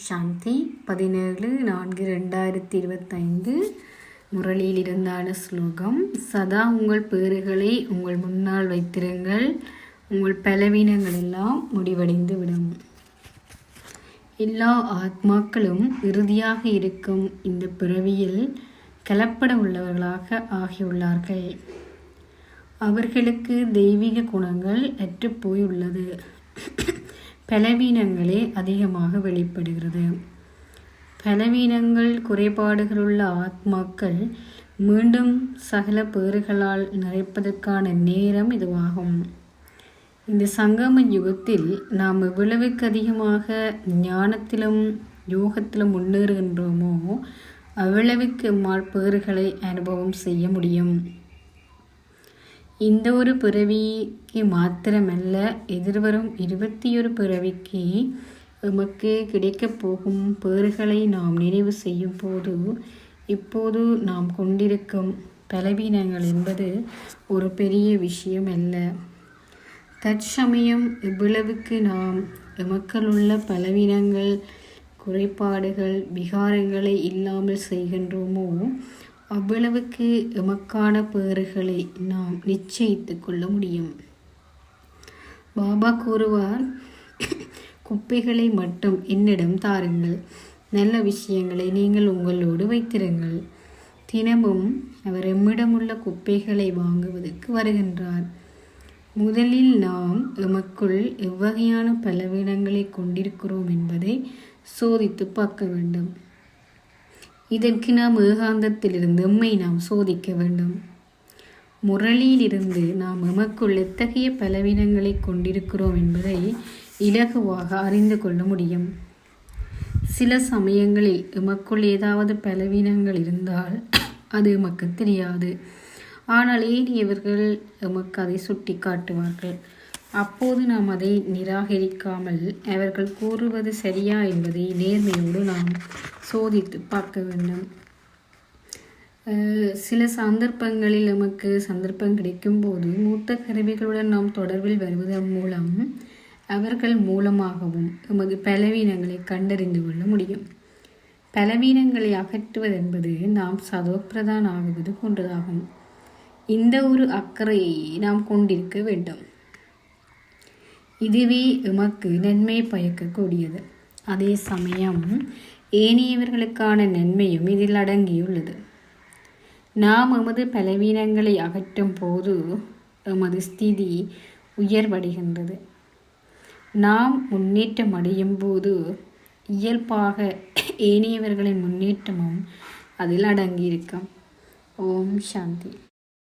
சாந்தி 17/4/2025 முரளியில் இருந்தான ஸ்லோகம். சதா உங்கள் பேறுகளை உங்கள் முன்னால் வைத்திருங்கள், உங்கள் பலவீனங்கள் எல்லாம் முடிவடைந்து விடும். எல்லா ஆத்மாக்களும் இறுதியாக இருக்கும் இந்த பிறவியில் கலப்பட உள்ளவர்களாக ஆகியுள்ளார்கள். அவர்களுக்கு தெய்வீக குணங்கள் அற்றுப்போய் உள்ளது. பலவீனங்களே அதிகமாக வெளிப்படுகிறது. பலவீனங்கள் குறைபாடுகளுள்ள ஆத்மாக்கள் மீண்டும் சகல பேறுகளால் நிறைப்பதற்கான நேரம் இதுவாகும். இந்த சங்கம யுகத்தில் நாம் எவ்வளவுக்கு அதிகமாக ஞானத்திலும் யோகத்திலும் முன்னேறுகின்றோமோ அவ்வளவுக்கு பேறுகளை அனுபவம் செய்ய முடியும். இந்த ஒரு பிறவிக்கு மாத்திரமல்ல, எதிர்வரும் 21 பிறவிக்கு எமக்கு கிடைக்கப் போகும் பேறுகளை நாம் நினைவு செய்யும் போது இப்போது நாம் கொண்டிருக்கும் பலவீனங்கள் என்பது ஒரு பெரிய விஷயம் அல்ல. தற்சமயம் இவ்வளவுக்கு நாம் எமக்களுள்ள பலவீனங்கள், குறைபாடுகள், விகாரங்களை இல்லாமல் செய்கின்றோமோ அவ்வளவுக்கு எமக்கான பேறுகளை நாம் நிச்சயித்து கொள்ள முடியும். பாபா கூறுவார், குப்பைகளை மட்டும் என்னிடம் தாருங்கள், நல்ல விஷயங்களை நீங்கள் உங்களோடு வைத்திருங்கள். தினமும் அவர் எம்மிடமுள்ள குப்பைகளை வாங்குவதற்கு வருகின்றார். முதலில் நாம் எமக்குள் எவ்வகையான பலவீனங்களை கொண்டிருக்கிறோம் என்பதை சோதித்து பார்க்க வேண்டும். இதற்கு நாம் ஏகாந்தத்திலிருந்து நாம் சோதிக்க வேண்டும். முரளியிலிருந்து நாம் எமக்குள் எத்தகைய பலவீனங்களை கொண்டிருக்கிறோம் என்பதை இலகுவாக அறிந்து கொள்ள முடியும். சில சமயங்களில் எமக்குள் ஏதாவது பலவீனங்கள் இருந்தால் அது எமக்கு தெரியாது. ஆனால் ஏனையவர்கள் எமக்கு அதை சுட்டி காட்டுவார்கள். அப்போது நாம் அதை நிராகரிக்காமல் அவர்கள் கூறுவது சரியா என்பதை நேர்மையோடு நாம் சோதித்து பார்க்க வேண்டும். சில சந்தர்ப்பங்களில் நமக்கு சந்தர்ப்பம் கிடைக்கும்போது மூத்த கருவிகளுடன் நாம் தொடர்பில் வருவதன் மூலம் அவர்கள் மூலமாகவும் எமது பலவீனங்களை கண்டறிந்து கொள்ள முடியும். பலவீனங்களை அகற்றுவது என்பது நாம் சதோப்பிரதான் ஆகுவது போன்றதாகும். இந்த ஒரு அக்கறையை நாம் கொண்டிருக்க வேண்டும். இதுவே எமக்கு நன்மை பயக்கக்கூடியது. அதே சமயம் ஏனையவர்களுக்கான நன்மையும் இதில் அடங்கியுள்ளது. நாம் எமது பலவீனங்களை அகற்றும் போது எமது ஸ்திதி உயர்வடைகின்றது. நாம் முன்னேற்றம் அடையும் போது இயல்பாக ஏனையவர்களின் முன்னேற்றமும் அதில் அடங்கியிருக்கும். ஓம் சாந்தி.